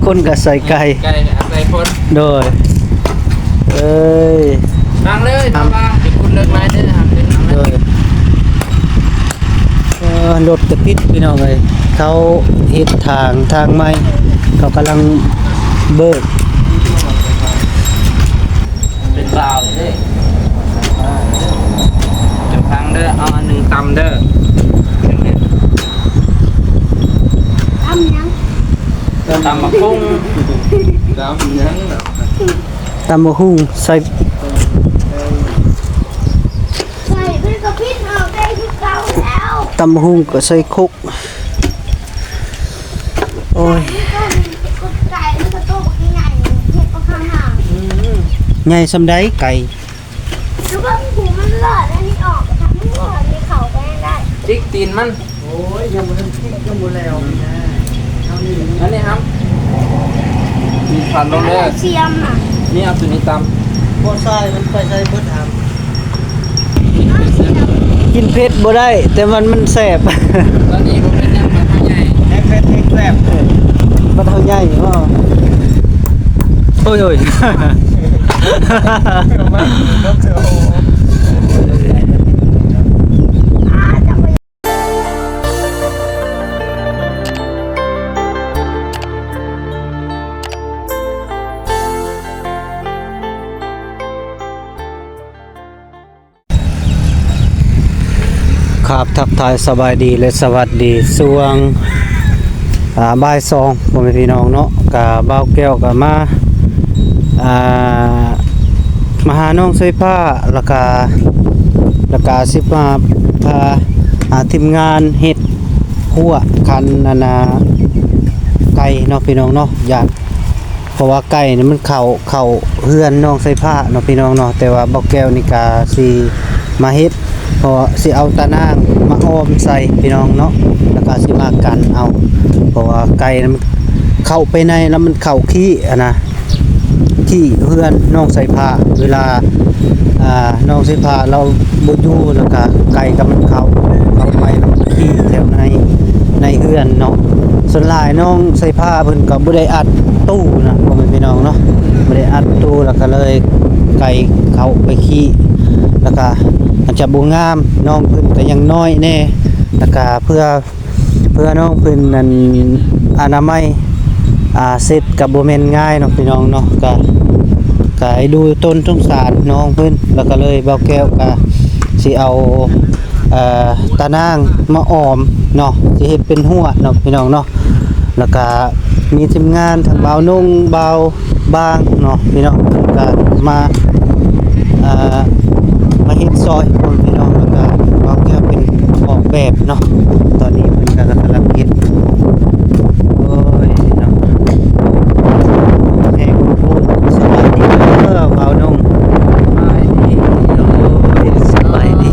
คนก็ใส่ไก่ใส่คนโดยเอ้ยฟังเลยบ้าๆที่คุณเลิกไล่ได้ครับโดยรถกระติดพี่น้องเลยเขาเฮ็ดทางใหม่เขากำลังเบิกเป็นเปล่าเลยจะฟังเด้อเอาอันหนึ่งตำเด้อตำมะกุ้งตำยังตำมะฮุ่งใส่เพื่อนก็พิษออกได้ที่เก่าแล้ว ตำมะฮุ่งก็ใส่คุกโอ้ยไก่มันก็โตกใหญ่เห็ดก็ข้างหางใหญ่สำใดไก่แล้วก็หูมันเลิศแล้วนี่ออกทำให้หัวมีเข่าไปได้จิกตีนมันโอ้ยยังบ่แล้วนะอันนี้ครับมีผัดลงเลยเชียมอ่ะนี่เอาตัวนี้ตำบ่ใส่มันไปใส่เบิดหามกินเผ็ดบ่ได้แต่มันแซ่บตอนนี้ผมเป็นยังมันใหญ่แซ่บแซ่บมันเท่าใหญ่บ่โอ้ยครับทักทายสบายดีและสวัสดีช่วงบ่าย2พ่อแม่พี่น้องเนาะกับบ่าวแก้วกับมาหาน้องสายผ้าแล้วก็สิมาพาทีมงานเฮ็ดหัวคันไก่เนาะพี่น้องเนาะอย่างเพราะว่าไก่นี่มันเข้าเฮือนน้องสายผ้าเนาะพี่น้องเนาะแต่ว่าบ่าวแก้วนี่ก็สิมาเฮ็ดพอสิเอาตะนางมาอ้อมใส่พี่น้องเนาะแล้วก็สิมากันเอาเพราะว่าไก่มันเข้าไปในแล้วมันเข้าขี้ขี้เพื่อนน้องใส่ผ้าเวลาน้องใส่ผ้าเราบ่อยู่แล้วก็ไก่ก็มันเข้าไปแล้วขี้แถวในเฮือนเนาะส่วนหลายน้องใส่ผ้าเพิ่นก็บ่ได้อัดตู้นะพ่อแม่พี่น้องเนาะบ่ได้อัดตู้แล้วก็เลยไก่เข้าไปขี้แล้วก็อาจจะบ่งามน้องเพิ่นก็ยังน้อยแน่แล้วก็เพื่อน้องเพิ่นนั้นอนามัยเสร็จก็บ่แม่นง่ายเนาะพี่น้องเนาะก็ให้ดูต้นสงสารน้องเพิ่นแล้วก็เลยบ่าวแก้วก็สิเอาตะนางมาอ้อมเนาะสิเฮ็ดเป็นหัวเนาะพี่น้องเนาะแล้วก็มีทีมงานทั้งบ่าวนุ่งบ่าวบางเนาะพี่น้องก็มาเฮ็ดซอยพี่น้องแล้วก็บ่าวแก้วเป็นออกแบบเนาะตอนนี้เพิ่นก็กำลังเฮ็ดโอ้ยเนาะแห่คุณครูสวัสดีบ่าวนุ่งสบายดีสบายดี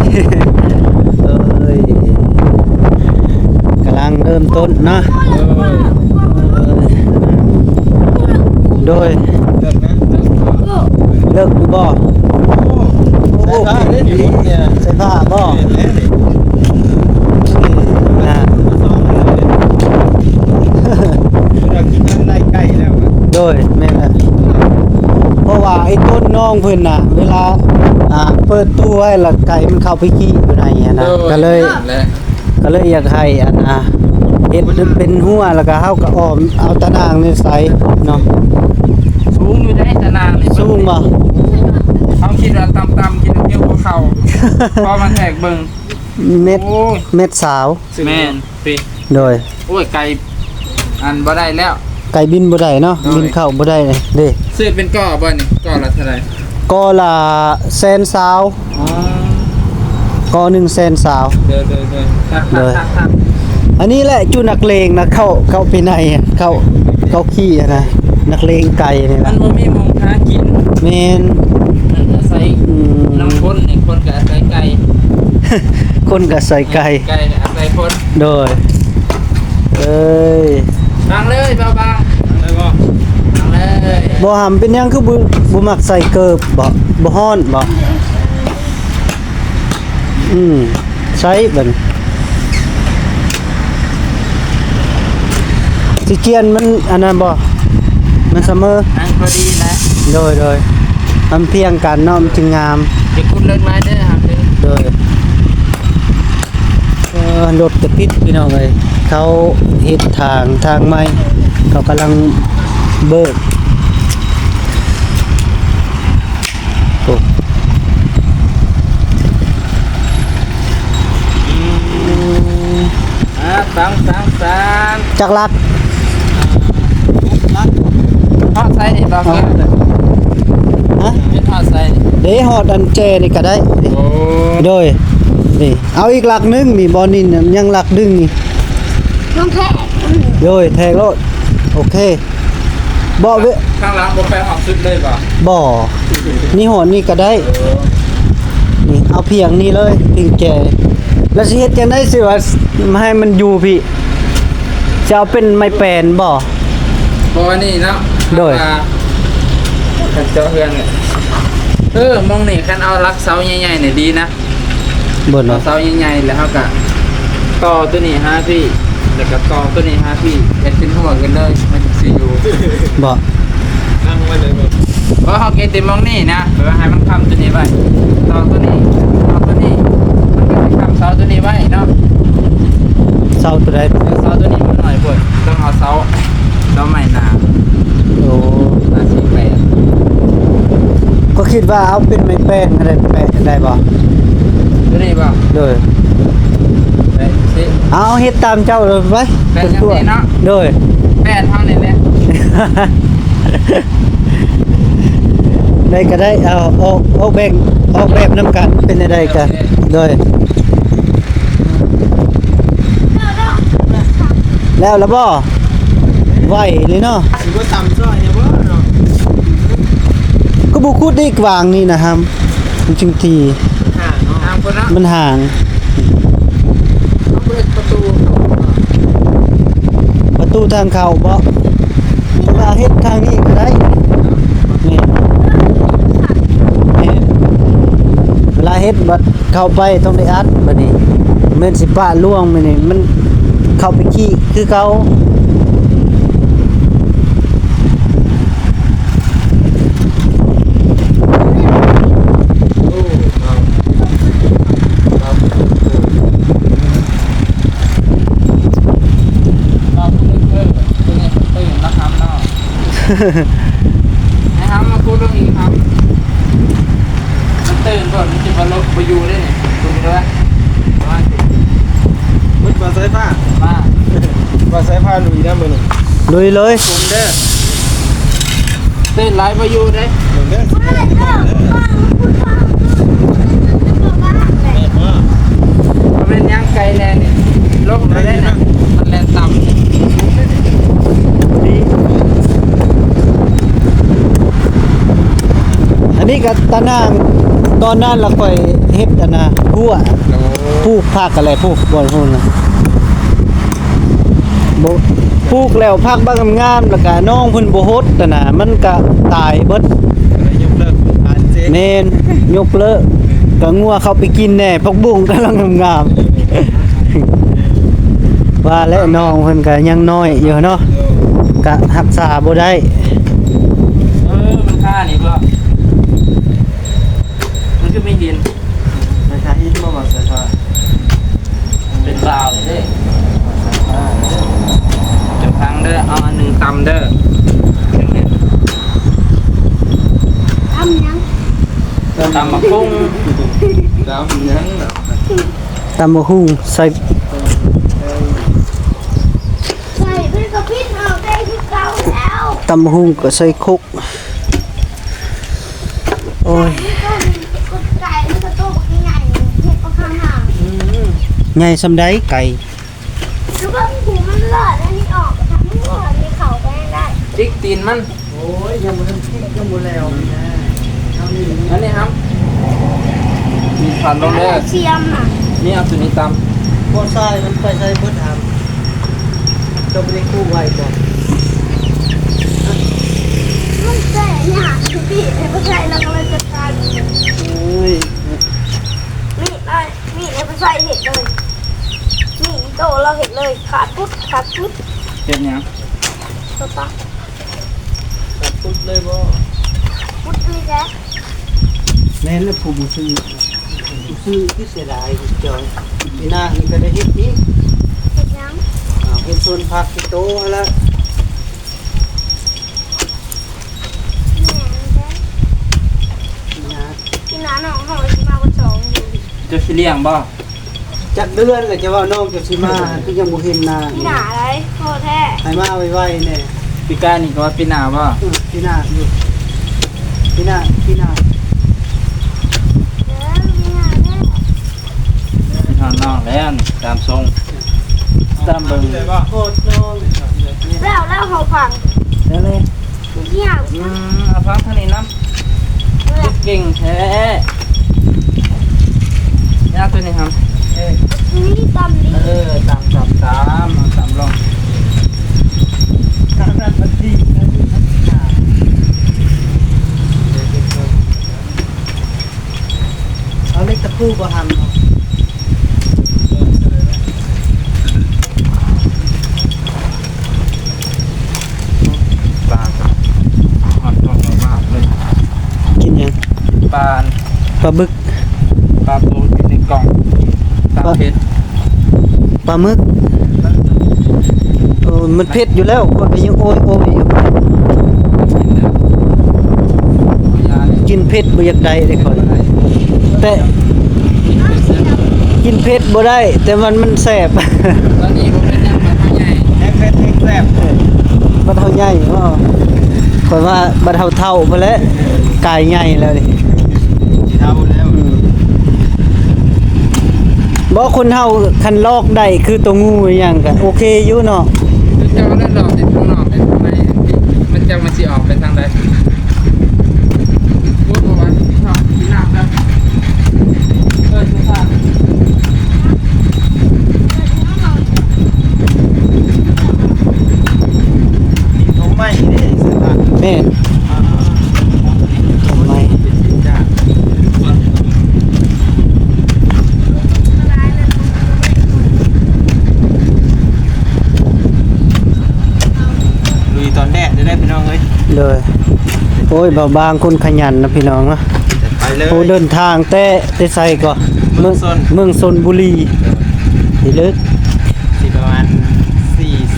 เอ้ยกำลังเริ่มต้นนะโดยเลิกอยู่บ่ใส่ผ้าได้ดีเนี่ยใส่ผ้าบ่โดยแม่นเพราะว่าไอ้ต้นน้องเพิ่นน่ะเวลาเปิดตู้ไว้แล้วไก่มันเข้าไปขี้อยู่ในนะก็เลยอยากให้เฮ็ดเป็นหัวแล้วก็เฮาก็อ้อมเอาตะนางนี่ใส่เนาะสูงอยู่ได้ตะนางนี่สูงบ่เขาคิดว่าต่ำคิดว่าเกี่ยวกับเขาพอมันแทกเบิ่งเม็ดสาวแม่นพี่โดยโอ้ยไก่อันบ่ได้แล้วไก่บินบ่ได้เนาะบินเข้าบ่ได้เด้ซื้อเป็นก้อบ่นี่ก้อละเท่าไหร่ก้อละ100,000ก้อ100,000เด้ออันนี้แหละจุนักเลงนะเข้าไปในเข้าขี้นะนักเลงไก่นี่มันบ่มีหมองหากินแม่นอาศัยน้ำคนนี่คนก็อาศัยไก่คนก็ใส่ไก่อาศัยคนโดยเอ้ยฟังเลยบ้าฟังเลยบ่หำเป็นยังคือบ่มักใส่เกิบบ่ฮ้อนบ่ใส่เบิ่น สิเกียนมันอันนั้นบ่มันเสมอ อันพอดีนะ โดยมันเพียงกันเนาะมันจึงงาม เดี๋ยวคุณเลิกไม้เด้อครับเด้อ โดยรถกระติดพี่น้องเอ้ยเขาเฮ็ดทางใหม่เขากำลังเบิกโอ้ 3 จักรัก ทอดใส่นี่บ่ครับ ฮะ เป็นทอดใส่นี่ เด้ฮอดอันแจนี่ก็ได้นี่ โอ้ โดยนี่เอาอีกหลักหนึงนี่บ่นี่ยังหลักดึงนี่ น้องแพะ โดยแทงโลดโอเคบ่เว ข้างหลังบ่ไปออกสุดเลยบ่ บ่นี่หอนี่ก็ได้นี่เอาเพียงนี่เลยเพียงแจแล้วสิเฮ็ดจังได๋สิว่ามาให้มันอยู่พี่จะเอาเป็นไม้แปลนบ่ บ่นี่เนาะ โดย กันเจาะเฮือนเนี่ยมองนี่คันเอาลักเสาใหญ่ๆนี่ดีนะ บ่ เอา เนาะ เสาใหญ่ๆแล้วเฮาก็ต่อตัวนี้หาพี่แล้วก็ต่อตัวนี้หาพี่เฮ็ดเป็นหัวกันเลยมันสิอยู่ บ่ เพราะเขาเกติมองนี่นะเพื่อให้มันคำตัวนี้ไว้ต่อตัวนี้ต่อตัวนี้มันก็จะคำเสาตัวนี้ไว้เนาะ เสาตัวใด เสาตัวนี้มันหน่อยปวดต้องเอาเสาใหม่หนา โอ้ หนาสี่แปด ก็คิดว่าเอาเป็นไม้แป้นอะไรแปะได้บ่ ตัวนี้ป่ะ โดย ไปสิ เอาเฮ็ดตามเจ้าเลยไป แป้นจังซี่เนาะ โดย แป้นเท่านี้เลย ได้ก็ได้เอาออกแบบนำกันเป็นได้ก็โดยแล้วบ่ไหวเลยเนาะ สิบ่ซ้ำซอยเนี่ยบ่เนาะ ก็บ่คูดได้กวางนี่นะครับมันจึงที ห่างเนาะ ทางคนเนาะ มันห่าง ต้องเปิดประตู ประตูทางเข้าบ่ว่าเฮ็ดทางนี้ก็ได้นี่นี่เวลาเฮ็ดบัดเข้าไปต้องได้อัดบัดนี้แม่นสิปะล่วงมื้อนี้มันเข้าไปขี้คือเก่า เราตัวนี้ตื่นแล้วครับเนาะนะครับมาพูดเรื่องอีกครับมันตื่นก่อนมันจะมาลบไปอยู่ได้เนี่ยคุณด้วยมา มึดบ่สายฟ้า มา บ่สายฟ้าลุยได้มื้อนี้ ลุยเลย คุณเด้อตื่นไลฟ์ไปอยู่ได้ เบิ่งเด้อสิได้เด้อแม่บ่ มันเป็นย่างไกลแลนเนี่ยลบมาได้นะมันแลนต่ำ อันนี้ก็ตะนางตอนนั้นเราค่อยเฮ็ดอันน่ะหัวปลูกผักอะไรปลูกบ่ฮู้นะบ่ปลูกแล้วผักบางงามๆแล้วก็น้องเพิ่นบ่ฮดนั่นน่ะมันก็ตายเบิด เลยยกเลิกอ่านเจ๊ แม่นยกเลิกก็งัวเข้าไปกินแน่ผักบุ้งกำลังงามๆว่าและน้องเพิ่นก็ยังน้อยอยู่เนาะก็รักษาบ่ได้ มันค่านี่ก็มันก็ไม่เห็น ไปทางอินบ่บ่สายฟ้า เป็นราวเลยจะพังเด้อเอาอันหนึ่งตำเด้อ ทำยัง ตำมะกุ้ง ดาวยังเนาะ ตำบักหุ่งใส่ ใส่เพื่อนกับพี่เอาได้ที่เก่าแล้ว ตำบักหุ่งก็ใส่คุกโอ้ย นี่ก็กดไก่นี่ก็โต๊ะใหญ่ๆเห็ดก็ข้างห่าง ใหญ่ซำใดไก่ แล้วก็หูมันหลอดอันนี้ออกทำให้หัวมีเข่าไปได้ จิกตีนมัน โอ้ยยังบ่ทันคิดยังบ่แล้วนะเอานี่ อันนี้ครับมีฟันลงเด้อ เชียมอ่ะ นี่เอาตัวนี้ต บ่ใส่มันไปใส่เบิดหามจะบ่ได้คู่ไว้บ่ มันใส่เนี่ยคือพี่ไอ้ผู้ชายเรากำลังจัดการ โอ้ย มีดเลยมีดไอ้ผู้ชายเห็ดเลยมีดโตเราเห็ดเลยขาดปุ๊บ ำเจ็บยัง ตัวต่อ ตัดปุ๊บเลยบ่ พุดเลยแล้ว แม่นแล้วผู้บ่ซื้อที่เสียดายจอยปีหน้านี่ก็ได้เฮ็ดอีก เห็ดยัง เฮ็ดสวนผักที่โตแล้ว แหน่แล้ว นะ กินน้ำหนองหอยมาวันสองอยู่ จะสิเลี้ยงบ่ จักเดือนก็จะว่าน้องจะสิมาคือยังบ่เห็นหน้า พี่หนาอะไรโคตรแท้ ให้มาไวๆแน่ ปีกายนี่ก็ว่าปีหน้าบ่ ปีหน้าอยู่ปีหน้า เด้อพี่หนาแท้ นอนน้องแล้วนี่ตามทรงตามเบิ่ง เลยบ่ โคตรน้อง แล้วเขาฟัง แล้วเลย พี่หนา เอาพักเท่านี้น้ำ เลย เก่งแท้ยากตัวนี้ครับ นี่ตำดี ตามเอาตามลอง ทางนั้นมันดีนะที่พัฒนาเอาเล็กตะคู่บ่ทำเนาะ ปลาหอดตรงมากเลย กินยัง ปลา ปลาบึก ปลาปูอยู่ในกล่องปลาเผ็ด ปลาหมึกมันเผ็ดอยู่แล้วคนก็ยังโอยอยู่ กินแล้วยาเนี่ย กินเผ็ดบ่อยากได้เลยคนแต่กินเผ็ดบ่ได้ แต่มันแสบ ตอนนี้ผมเป็นยังมาทางใหญ่ แห้งเผ็ดแห้งแซ่บ บัดเท่าใหญ่ว่าข่อยว่าบัดเท่าไปแล้วกายใหญ่แล้วนี่ เท่าแล้ว บ่คนเฮาคันลอกได้คือตัวงูอหย่างก็โอเคอยู่เนาะ เจ้าเล่นดอกในข้างนอกในข้างในมันจะมาสิออกไปทางใดพูดบอกว่าชอบกินน้ำแล้วสุภาพ น้องใหม่นี่สิว่า แม่นทำไม เป็นสิจ้าลุยตอนแดดได้พี่น้องเอ้ย เลยโอ้ยเบาบางคนขยันนะพี่น้องนะ ไปเลย โอ้เดินทางแต่ไสก็เมืองชนบุรีนี่ลึก สิประมาณ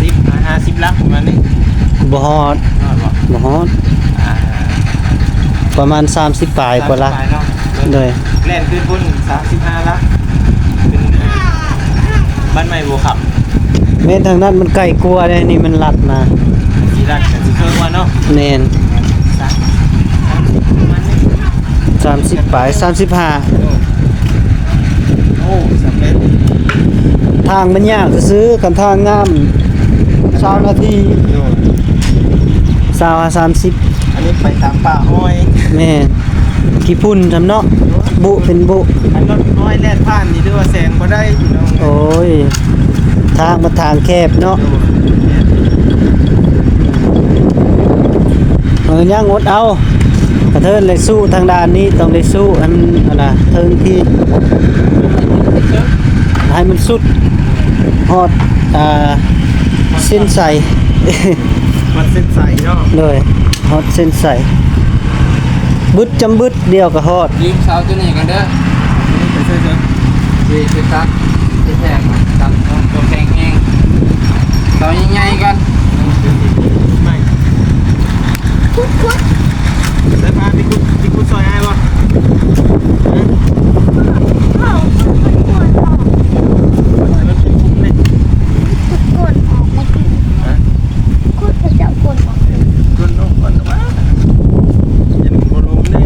40-50ลักประมาณนี้ บ่ฮอด รอดบ่ บ่ฮอด อ่า ประมาณ30ปลายกว่าละ ไปเนาะ เลย แล่นขึ้นพุ่น35ลักเป็นบ้านใหม่บัวขับ แม่นทางนั้นมันใกล้กลัวได้นี่มันลัดมา สีรัดกันสิเพิ่งว่าเนาะ แน่น ประมาณนี้ 30ปลาย35 โอ้สำเร็จ ทางมันยากซื้อๆกันทางงาม20นาที โดด 20 อันนี้ไปตามป่าห้อย 30แม่นขี้พุ่นจำเนาะบุเป็นบุ อันรถน้อยแล่นผ่านนี่ด้วยว่าแซงบ่ได้พี่น้อง โอ้ยทางมันทางแคบเนาะยังอดเอากระเทินเลยสู้ทางด้านนี้ต้องได้สู้ให้มันอะไรเทิงที่ให้มันสุดฮอดเส้นใส มันเส้นใสเนาะ เลยฮอดเส้นใสบึดจำบึดเดียวก็ฮอด ยืมเสาตัวนี้กันเด้อ ไปเถอะ สิตัดสิแทงตัดตัวแข็งแห้งเสาใหญ่ๆกัน ไม่ คุด ได้พาพี่กุ๊ดซอยให้บ่ เขามันปวดออก มันเป็นคุ้มเลย กดออกมากินคุดจะกดออก ก้นลงก่อนว่ายันบ่ลงเลย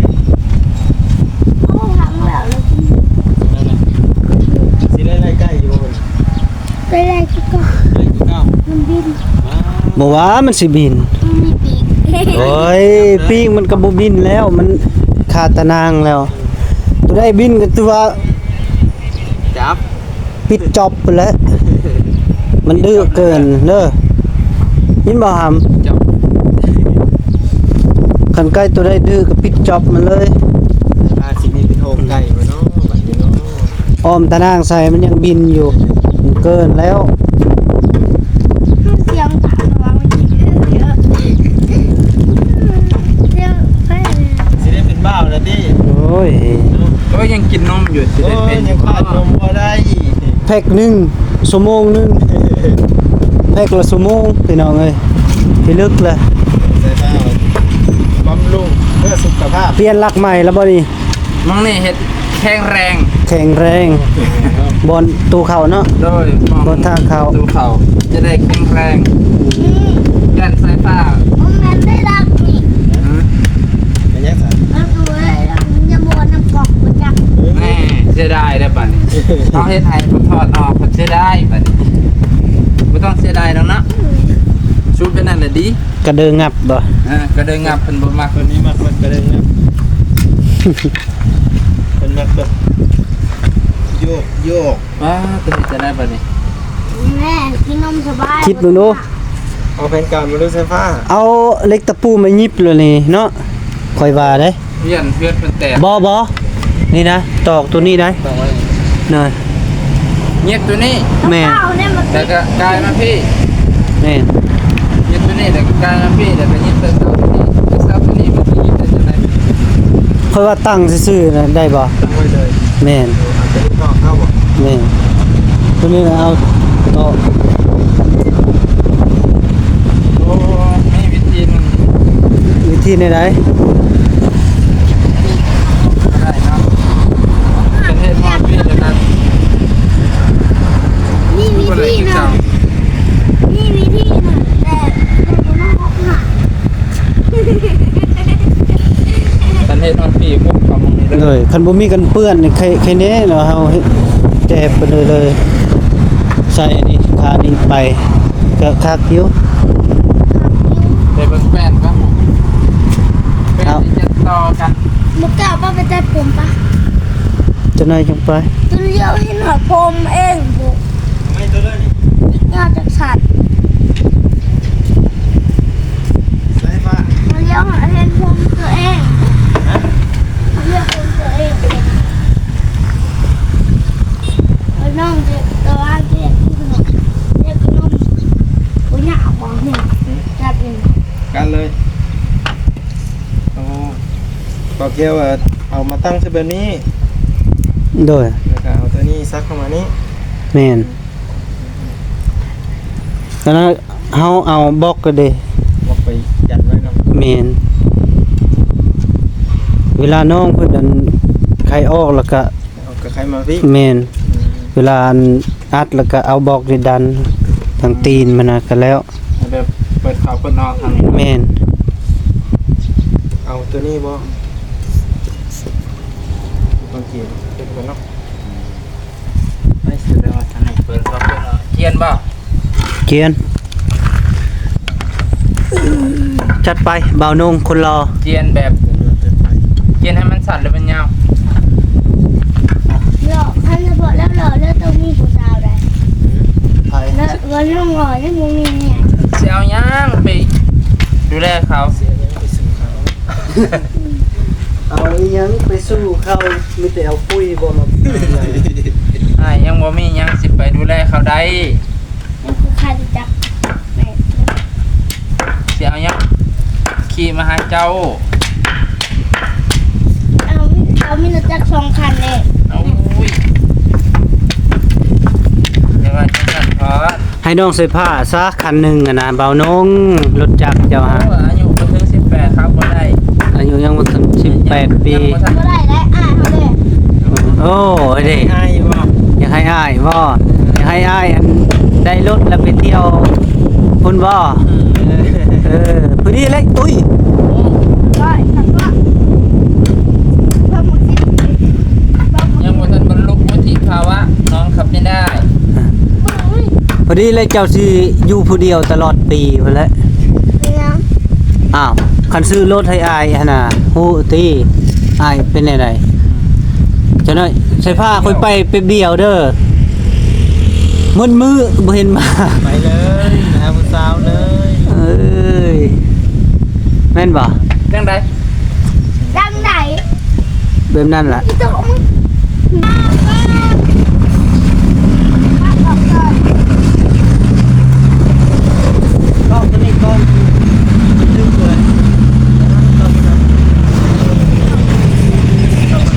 เขาพังแล้วเลย สิได้ไล่ใกล้อยู่บ่ ไปแรกก็ ไล่อยู่เก้า มันบิน บ่ว่ามันสิบิน มันมีปีก โอ้ยปีกมันก็บ่บินแล้วมันขาดตะนางแล้วตัวได้บินก็ตัวว่า จับ ปิดจอบไปแล้ว มันดื้อเกินเด้อยินบ่หำ จับ คันใกล้ตัวได้ดื้อก็ปิดจอบมันเลย สิมีเป็นโฮมไก่บ่เนาะบัดนี้เนาะ อ้อมตะนางใส่มันยังบินอยู่มันเกินแล้ว เสียงถามว่ามันกิน พ็คหนึ่งชั่วโมงหนึงแพ็คละชั่วโมงพี่น้องเอ้ยพี่ลึกเลย ใส่ผ้าบำรุงเพื่อสุขภาพ เปลี่ยนหลักใหม่แล้วบ่นี่ มังนี่เฮ็ดแข็งแรง แข็งแรงบนตูเขาเนาะ โดยมอง บนทางเข้า ดูเขาจะได้แข็งแรงยันสายฟ้า ผมแม่ได้รักนี่ เป็นยังไง แล้วดูเลยมันจะบวนน้ำกอกมันจับ แน่เสียดายได้อบัดนี้เอาเฮ็ดให้ผมถอดออกผมเสียดายบัดนี้ไม่ต้องเสียดายแล้วนะชุดเป็นนั่นแหละดี กระเดิงงับบ่ ก็เดินงับเพิ่นบ่มัก คนนี้มักมันกระเด้งนะเป็นมักแบบโยกโยก ว้าตัวนี้จะได้บัดนี้ แม่กินนมสบาย คิดดูดู เอาแผ่นกาวมาดูไฟฟ้า เอาเหล็กตะปูมายิบเลยนี่เนาะคอยว่าได้ เพื่อนเพิ่นแตก บ่นี่นะตอกตัวนี้ได้ ต้องไว้ เนย เงียบตัวนี้ แม่น เป้าเนี่ยมัน แล้วก็กลายมาพี่ แม่น เงียบตัวนี้แล้วก็กลายมาพี่แล้วก็เงียบตัวนี้เสาตัวนี้มันสิเงียบได้จังได๋ คอยว่าตั้งซื่อๆนะได้บ่ ตั้งไว้เลย แม่น อาจจะต่อเข้าบ่ แม่นตัวนี้นะเอาตอก โอ้มีวิธีหนึง วิธีไหน ได้เนาะเป็นเฮ็ดฮอดพี่แล้วกัน นี่วิ บ่ได้ ธี คือ หนึ่ เก่าง นี่วิธีหนึ่งแต่จะต้องพบหา เป็นเฮ็ดฮอดพี่พวกเขามองนี่ เล เด้อย คันบ่มีกันเปื้อนนี่ใครแน่เนาะเฮาแจบไปเลยใส่อันนี้ขานี้ไปก็คักอยู่ ไปเบิ่งแป้นครับแป้นที่จะต่อกัน มุกเก่าป้าไปจัดผมปะ จะน้อยจังไป จนเลี้ยวเห็นหัวผมเองบุ ไม่ตัวเลยนี่ ยอดจากสัตว์ ไฟฟ้า มันเลี้ยวเห็นผมตัวเองมันเลี้ยวผมตัวเองแล้วน้องจะตัวเรียกที่ขนมเรียกขนมปุญญาของหนึ่งจัดเอง กันเลยโอ้บอกเกี่ยวว่าเอามาตั้งซะแบบนี้ โดย แล้วก็เอาตัวนี้ซักเข้ามานี้ แม่นแล้วนั้นเฮาเอาบล็อกก็ได้ บอกไปยันไว้เนาะ แม่นเวลาน้องเพิ่นอันไข่ออกแล้วก็ เอากระไขมาพี่ แม่นเวลาอันอัดแล้วก็เอาบล็อกนี่ดันทางตีนมันน่ะก็แล้ว แบบเปิดเขาเปิดนอกทางนี้ แม่น เอาตัวนี้บ่บางทีเป็นคนเนาะ ไม่สุดแล้วทางนี้เปิดเขาเปิดนอกเขียนบ่ เกียนจัดไปบ่าวนงคนรอ เขียนแบบเขียนให้มันสั้นหรือมันยาว หล่อขั้นจะบอกแล้วหล่อแล้วตัวมีผู้สาวได้ ไป แล้ววันน้องหล่อยังมึงมีเนี่ย สิเอาหยังไปดูแลเขา เอาอีหยังไปสู้เขามีแต่เอาปุ้ยบ่มา อ้ายยังบ่มีหยังสิไปดูแลเขาได้ มันคือใครจะจับแม่ สิเอาหยังขี่มาหาเจ้า เอามีรถจักร2 คันเลย เอาอุ้ยเดี๋ยวว่าจังซั่นพอ ให้น้องใส่ผ้าซะคันหนึงอะนะบ่าวนงรถจักรเจ้าฮะ อายุบ่ถึง18ครับบ่ได้ อายุยังบ่ถึง18 ปี ยังบ่ทัน ก็ได้แล้วเขาเลย โอ้ยเด้ ง่ายบ่ อยากให้อ้ายบ่อยากให้อ้ายอันได้รถแล้วไปเที่ยวพุ่นบ่พอดีเลยตุ้ย ได้สักว่าเพิ่มหมดสิ ยังบ่ทันบรรลุวุฒิภาวะน้องขับไม่ได้ พอดีเลยเจ้าสิอยู่ผู้เดียวตลอดปีพุ่นแหละ เป็นยัง อ้าวคันซื้อรถให้อ้ายหั่นน่ะฮู้ติอ้ายเป็นไดเจ้าน้อยใส่ผ้าค่อยไปแป๊บเดียวเด้อมื้อมื้อบ่เห็นมา ไปเลยนะผู้สาวเลย เอ้ยแม่นบ่ จังได๋ ดังไหน แบบนั้นล่ะ พี่ตุ้มบอกเลย ก็ตัวนี้ก่อนดึงเลย เดี๋ยวเ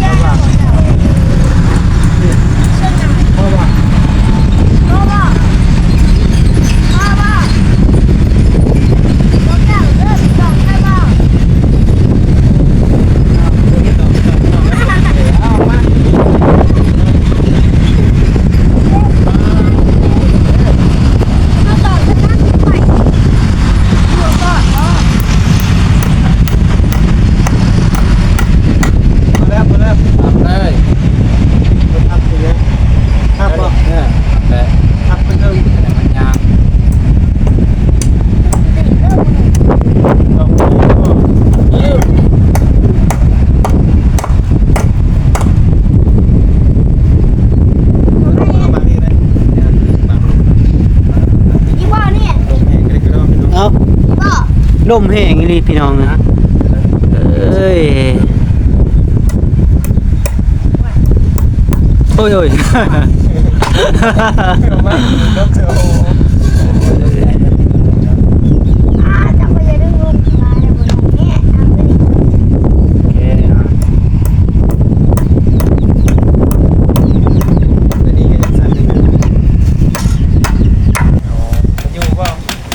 จ้า ลมแห้งอีหลีพี่น้องนะเอ้ยโอ้ยโอ้ย จะไปยังดึงลงมาเลยบนนี้เอาไป โอเคอ่ะ อันนี้ก็สั่นเลยอยู่เปล่า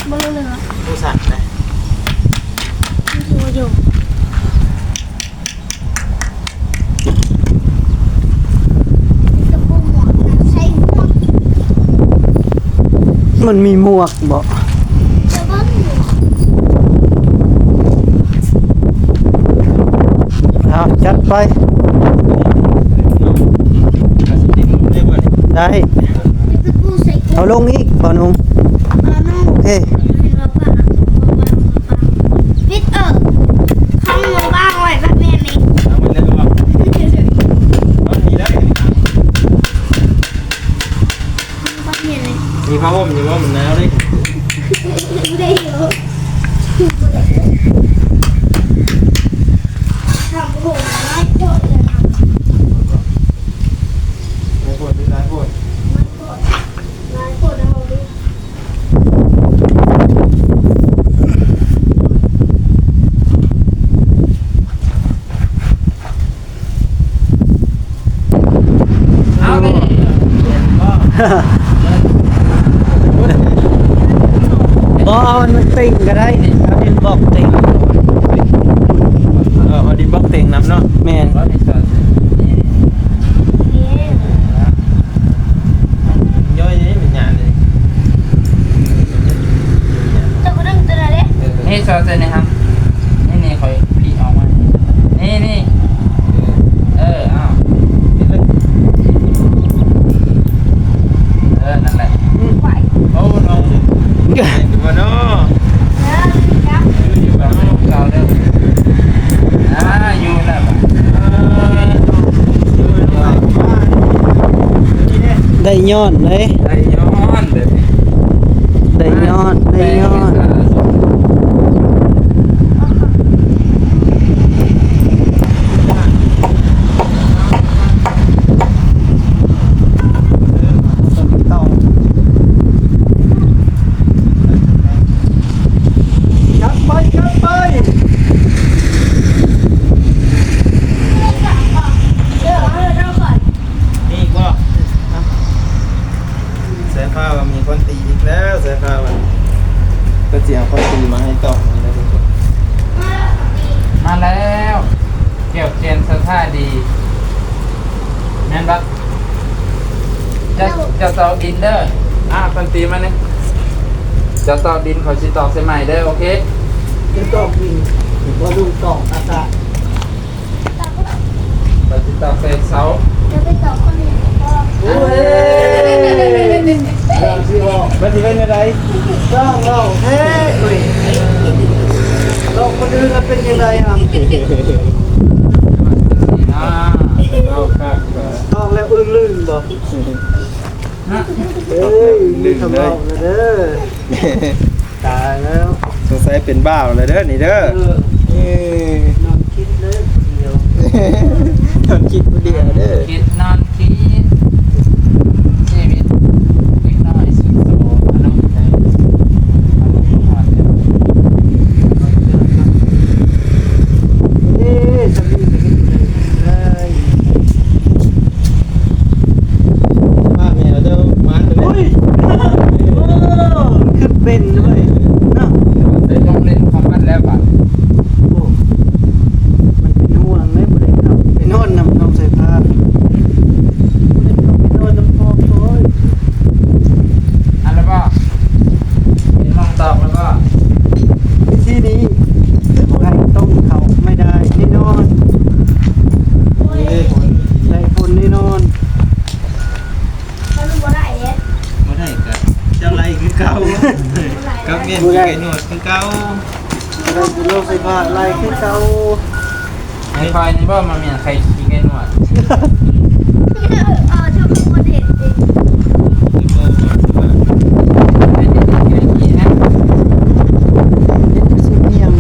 มือเหลือ ผู้สั่นนะ อยู่จะปูหมวกใช้หมวก มันมีหมวกบ่ จะบ้านหมวก เอาจัดไป อาสิติดเรียกว่านี่ ได้ จะปูใส่ เอาลงอีกบ่นุ่ม น้อง โอเค พิษข้างมือบ้างไว้แบบนี้นี่ เอามันเลยว่ามันมีได้ แบบนี้นี่ มีผ้าห่มอยู่ว่ามันหนาวเลย ได้อยู่ทำผมน้อยโคตรเลยนะ หลายคนหลายคน น้อยโคตรเอาดิ เอาเลย บ่เอามันติ่งก็ได้เอาดินบอกติ่ง เอาดินบล็อกเต็งน้ำเนาะ แม่น รถในซอยนี่ ย่อยนี่เป็นงานเลย จะไปดึงตัวไหน นี่ซอยเส้นนะครับ นี่คอยพี่เอามานี่อ้าวนั่นแหละ ไหว โอ้น้อง เป็นวันเนาะ แล้วครับ อยู่กับลูกสาวเด้ออยู่แล้วป่ะ ได้ย้อนเลย ได้ย้อนเด้อ ได้ย้อนได้ย้อน จับไปจับไป เดี๋ยวเราก่อน นี่ก็สายฟ้าว่ามีคนตีอีกแล้วสายฟ้าว่าก็จะเอาคนตีมาให้ต่อนี่นะทุกคน มาแล้วเกี่ยวเจนสท่าดีแม่นบักจะตอกดินเด้อปันตีมาเนี่ยจะตอกดินขอชิตอกเสใหม่เด้อโอเค จะตอกดินว่าลูกตอกอากาศ ขอชิตอกเศษเสา จะไปต่อคนอื่นก็ โอ้ยเราสิบอก มันจะเป็นอะไร เราเฮ้ยเราคนอื่นเราเป็นยังไงอ่ะ เราคักก็ ลองแล้วอึ้งลื่นบ่เอ้ยลืมเราเด้อตายแล้ว สงสัยเป็นบ้าเลยเด้อนี่เด้อ นอนคิดเลยเดียว ทนคิดผู้เดียวเด้อ คิดนอนคิดชีวิตเล็กน้อยสุดโต่งอารมณ์ใจเอ๊ะจะมีเลย มาแมวเด้อมันเล โอ้ ย ยขึ้นเป็นด้วยเนาะ ได้ลงเล่นคอมมันแล้วป่ะ โอ้มันเป็นห่วงเลยบ่ได้ครับไปนอนนำน้องใส่ผ้าไปนอนน้ำพอโอ้ย อันแล้วก็มีมองตอบแล้วก็ ที่นี้ใครต้องเขาไม่ได้แน่นอน นี่เลยคน ได้คนแน่นอน ถ้าลูกบ่ได้เนี่ย มาได้กันเจ้าไรคือเก่ากับเมียนผู้ใหญ่หนวดคือเก่า ได้เป็นโรคไฟฟ้าไล่ขึ้นเก่า ในไฟนี่ว่ามันมีใครขี้ไก่หนวด ทุกคนเห็นสิ ไอ้ที่ไก่ขี้นะ เสียงเงียง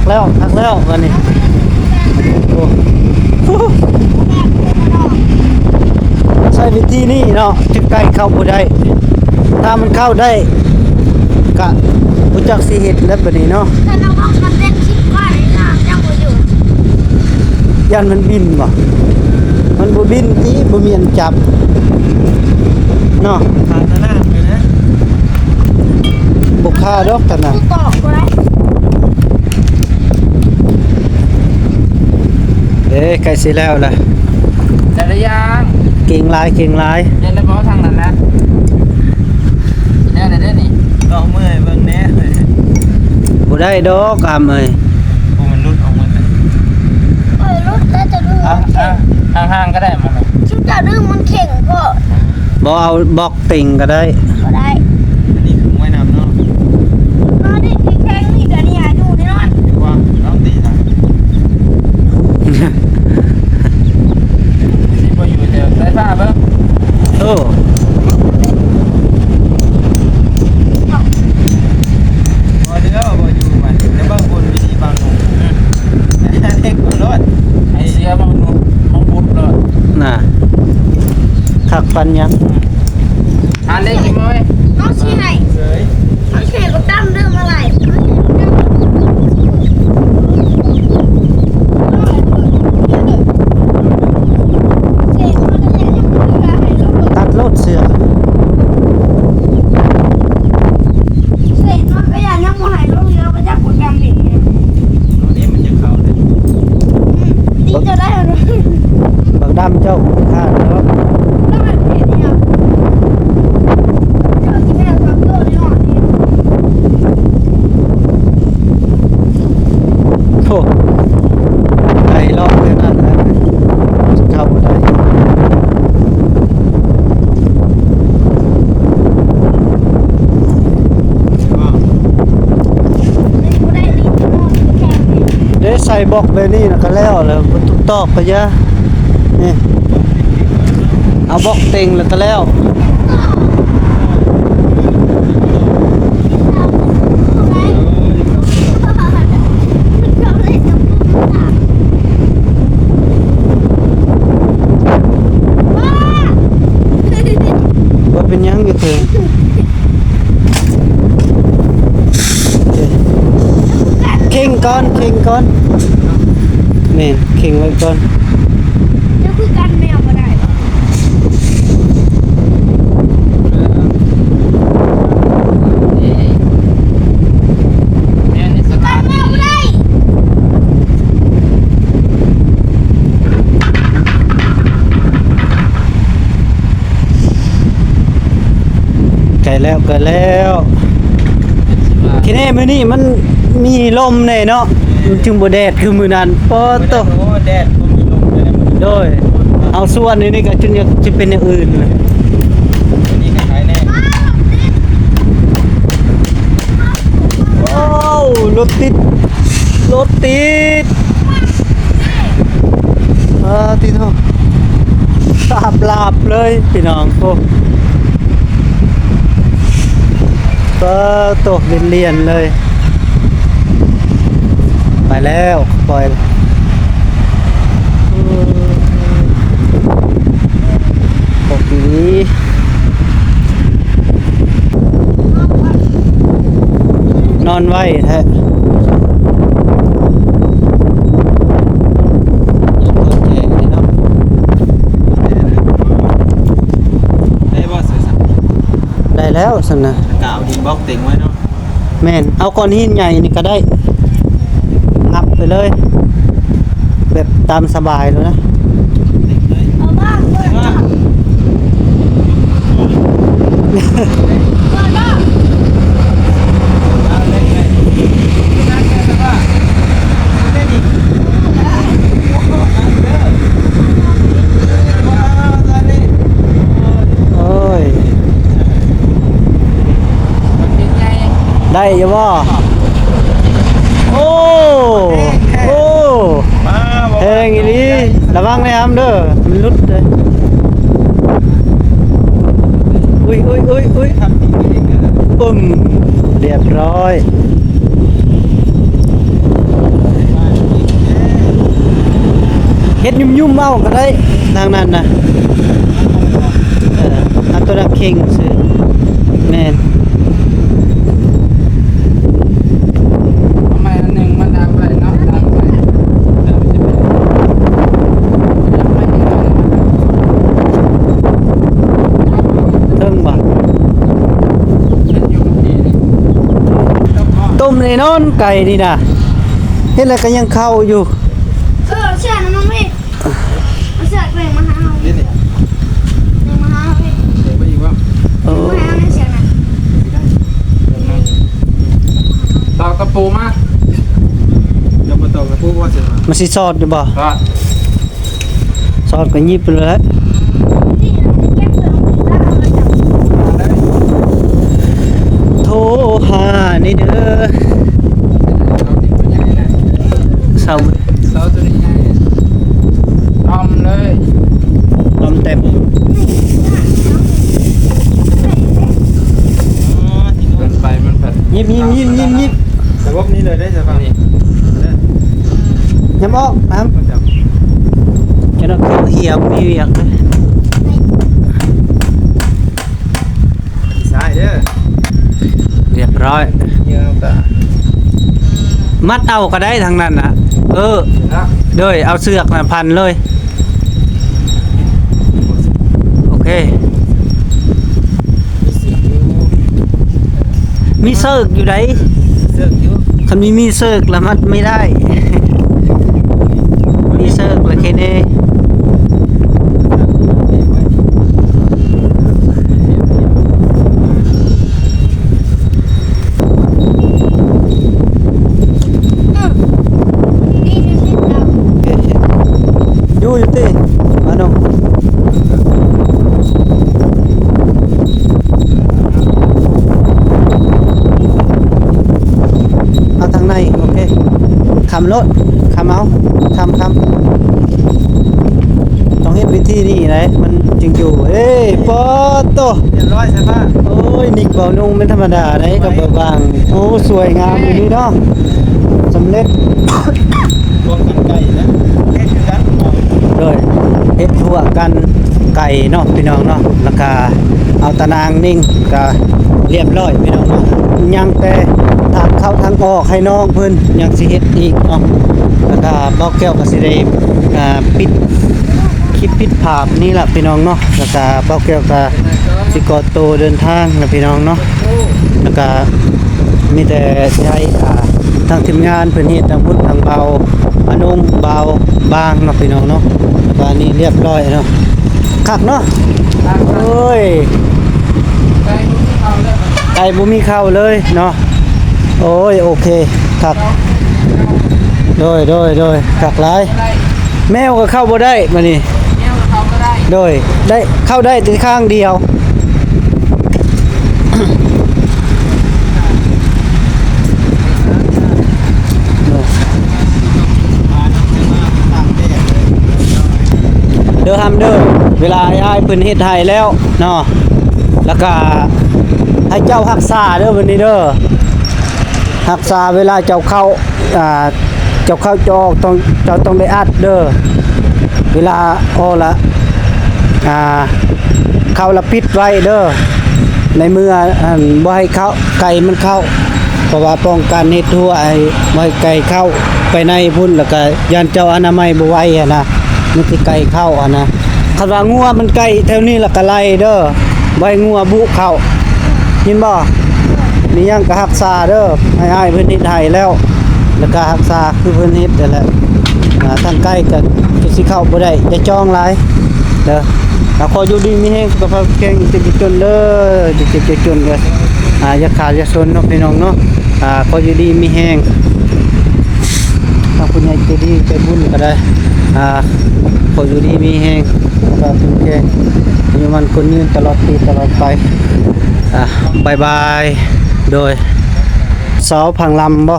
แล้ววันนี้โอ้ใช้วิธีนี้เนาะจะไก่เข้าบ่ได้ถ้ามันเข้าได้กะรู้จักสิเฮ็ดแล้วบัดนี้เนาะ ถ้าเราบอกมันเป็นชิปก้อนนี่นะยังบ่อยู่ ยันมันบินบ่มันบ่บินติบ่มีอันจับเนาะ ทางหน้าเลยนะ บ่ค่าดอกตะน่ะ ผู้ตอกบ่ได้ ใกล้สิแล้วล่ะ แต่ละอย่าง เก่งหลาย เล่นแล้วบ่ทางนั้นนะแล้วได้นี่ ก็เมื่อยเบิ่งแน่เลย บ่ได้ดอกอามเอ้ย โอ้มันรุดออกมาเลย รถแล้วจะดึงมันเข่ง ห่างๆก็ได้มัน ชุดจะดึงมันเข่งก็ บ่เอาบล็อกติ่งก็ได้ บ่ได้ อันนี้คือมวยน้ำเนาะ นอนนี่แข็งนี่เดี๋ยวนี้อยู่นี่นอน ดีกว่าน้องตีนะ สิบ่อยู่เจอสายฟ้าเบิ่ง โอ้ บ่เด้อบ่อยู่มันแล้วบางคนวิธีบางคนเด็กคนรถ ไอ้เสียมันบุดเลย น่ะคักปันยัง ทานได้กี่มื้อ น้องชี้ให้ เฉย น้องเข่งก็ตั้งเรื่องอะไรตัดรถเสือ เสร็จน้องก็อย่ายังมาหายลูกเรือไปจับกดกำบิดเนี่ย ตัวนี้มันจะเข้าเลย ตีจะได้หรือ บักดำเจ้าค่าแล้ว ได้แบบนี้เนี่ยเดี๋ยวที่แม่ทำโต้ได้หน่อยเนี่ย โอ้ไก่รอบแค่นั้นแหละเข้าบ่ได้ ไม่ได้ดีที่น้องแข็งนี่ เด้ใส่บล็อกแบบนี้นะก็แล้วแล้วบ่ต้องตอกก็ยะนี่เอาบล็อกเต็งแล้วก็แล้ว ว่าเป็นหยังอยู่เถิงเข่งก่อนแม่นเข่งไว้ก่อน จะคุยกันแมวมาได้ปะ เนี่ยนี่ส กั ตาน ร์ แมวมาได้ ไก่แล้วทีนี้มื้อนี้มันมีลมแน่เนาะมันจึงบ่แดดคือมื้อนั้นปอโต โอ้แดดผมมีลมเลยนะ โดยเอาส่วนนี้ก็จึงจะเป็นอย่างอื่นเลย นี่คล้ายๆแน่ โอ้รถติดติดโทลาบเลยพี่น้องโอ้โตเรียนเลย ไปแล้วปล่อยปกตินอนไว้แท้ได้บ่เสือสัก ได้แล้วสนะ กาวดินบล็อกเต็งไว้เนาะ แม่นเอาก้อนหินใหญ่นี่ก็ได้นับไปเลย แบบตามสบายแล้วนะ เต็งเลย เอาบ้างเลยบ้างบ้าง เอาเลยเลยนั่นแค่สภาพได้ดิโอ้ย มันเป็นไง ได้อยังบ่โอ้ มาบ่ แพงอีหลีระวังนะครับเด้อมันหลุดเลยอุ้ย ทำดีเองนะ ปึ้มเรียบร้อย ฮ็ดยุ่มๆเอาก็ได้ทางนั้นนะเอาตัวนั้นเข่งซื้อแม่น ทำไมอันหนึ่งมันดังไปเนาะดังไป เทิงบ่ เป็นอยู่ที่นี่ ต้มในนอนไก่นี่นะเฮ็ดแล้วก็ยังเข้าอยู่ เชื่อนะน้องพี่เอาเชื่อเปล่งมาหาเรา นี่นี่ เปล่งมาหาเราพี่ เดี๋ยวไปอีกว่า เออ มาหาเราในเสียงนะ ตอกตะปูมา เรามาตอกกับผู้ว่าเสร็จมา มันสิซอดอยู่บ่ ก็ ซอดก็ยิบไปเลย นี่เราเก็บเปลือกแล้วเอาไปจับ มาได้ โทรหานี่เด้อ เราติดไปใหญ่เลย เศร้า เสาตัวนี้ใหญ่ต้อมเลย ลมเต็ม เกินไปมันผัด ยิบ ระบบนี้เลยได้ใช่ป่ะ นี่ ยำออกน้ำ มันจับ จะนักเหี่ยวมีเวียกเลย ซ้ายเด้อ เรียบร้อย เงี้ยตา มัดเอาก็ได้ทางนั้นน่ะแล้ว เด้ยเอาเสือกน่ะพันเลยโอเคมีเสือกอยู่ไหน เสื้อคิ้ว คันมีเสือกแล้วมัดไม่ได้ มีเสือกแล้วแค่นี้ นี่คือสิ่งเรา อยู่ติมาน้องเอาทางในโอเคคำรถคำเอาคำต้องเฮ็ดวิธีนี้เลยมันจึงอยู่เอ้ยปอโต เรียบร้อยใช่ป่ะ โอ้ยนิกเบานุ่งเป็นธรรมดาได้กับเบาบางโอ้สวยงามอยู่นี่เนาะสำเร็จ รวมกันไก่นะเฮ็ดคือกันเอา เลยเฮ็ดทั่วกันไก่เนาะพี่น้องเนาะแล้วก็เอาตะนางนิ่งก็เรียบร้อยพี่น้องเนาะยังแต่ทางเข้าทางออกให้น้องเพิ่นยังสิเฮ็ดอีกเนาะแล้วก็บอกแก้วก็สิได้ปิดคลิปปิดภาพนี่ล่ะพี่น้องเนาะแล้วก็บอกแก้วก็สิกอโตวเดินทางนะพี่น้องเนาะแล้วก็มีแต่ใช้ทางทีมงานเพิ่นเฮ็ดทางพุทธทางเบาอนุมเบาบางเนาะพี่น้องเนาะแล้วก็อันนี้เรียบร้อยเนาะคักเนาะโอ้ย ไก่มันเอาแล้ว ไก่บ่มีข้าวเลยเนาะโอ้ยโอเคคักโดยคักหลาย ได้ แมวก็เข้าบ่ได้มานี่ แนวเขาก็ได้ โดยได้เข้าได้แต่ข้างเดียว เด้อฮัมเด้อเวลาอ้ายเพิ่นเฮ็ดให้แล้วเนาะแล้วก็ให้เจ้ารักษาเด้อวันนี้เด้อรักษาเวลาเจ้าเข้าเจ้าเข้าจออกต้องเจ้าต้องได้อัดเด้อเวลาออละเข้าละปิดไว้เด้อในมือบ่ให้เข้าไก่มันเข้าเพราะว่าป้องกันเฮ็ดทั่วไอ้บ่ให้ไก่เข้าไปในพุ่นแล้วก็ยันเจ้าอนามัยบ่ไหวอะนะมันสิไก่เข้าอะนะคันว่างัวมันไก่แถวนี้แล้วก็ไล่เด้อบ่ให้งัวบุเข้ายินบ่มีหยังก็รักษาเด้อให้อ้ายเพิ่นเฮ็ดให้แล้วแล้วก็รักษาคือเพิ่นเฮ็ดนั่นแหละทางไก่ก็สิเข้าบ่ได้จะจองหลายเด้อขออยู่ดีมีแฮงสุขภาพแข็งจิตจนเด้อจิตจนก็อย่าขาดอย่าซนเนาะพี่น้องเนาะขออยู่ดีมีแฮงถ้าคุณยายใจดีใจบุญก็ได้ขออยู่ดีมีแฮงสุขภาพแข็งอยู่มันคนยืนตลอดปีตลอดไปบายบายโดยเสาพังลำบ่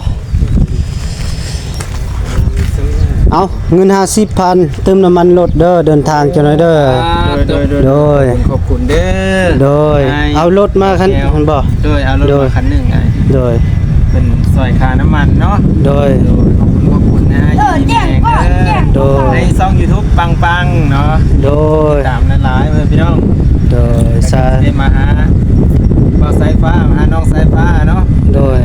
เอาเงิน50,000เติมน้ำมันรถเด้อเดินทางจังหน่อยเด้อ โดย ขอบคุณเด้อ โดยเอารถมาคันมันบ่ โดยเอารถมาคันหนึ่งไง โดย เป็นซอยคาน้ำมันเนาะ โดย ขอบคุณนะ แจ้ง ยิน ก่อน ดี แจ้ง โดย ในช่อง YouTube ปังๆเนาะ โดย ตามหลายๆเพื่อนพี่น้อง โดยสา ได้มาหาบ่าวสายฟ้ามาหาน้องสายฟ้าเนาะ โดย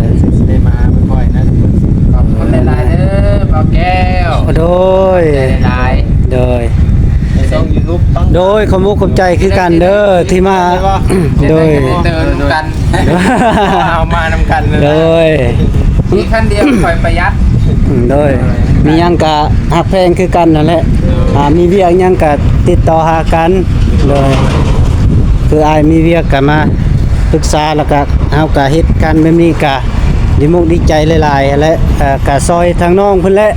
ได้มาหาบ่อยๆนะทุกคน ขอบคุณหลายๆเด้อบ่าวแก้ว โดย หลาย โดย ในช่อง YouTube ปัง โดยขอบมุกขอบใจคือกันเด้อที่มา ๆ โดย เดินกัน เอามานำกันเลย โดย มีขั้นเดียวคอยประหยัด โดยมีหยังกะหักแพงคือกันนั่นแหละมีเวียกหยังกะติดต่อหากันโดยคืออายมีเวียกกะมาปรึกษาแล้วก็เฮากะเฮ็ดกันแบบนี้กะดีมุกดีใจหลายๆและกะซอยทางน้องเพิ่นแหละ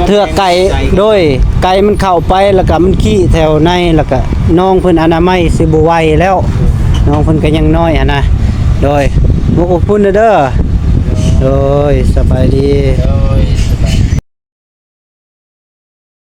เทือกไก่โดยไก่มันเข้าไปแล้วก็มันขี้แถวในแล้วก็น้องเพิ่นอนามัยสิบ่ไหวแล้ว น้องเพิ่นก็ยังน้อยนะโดยมุกขอบคุณเด้อโดยสบายดี โดย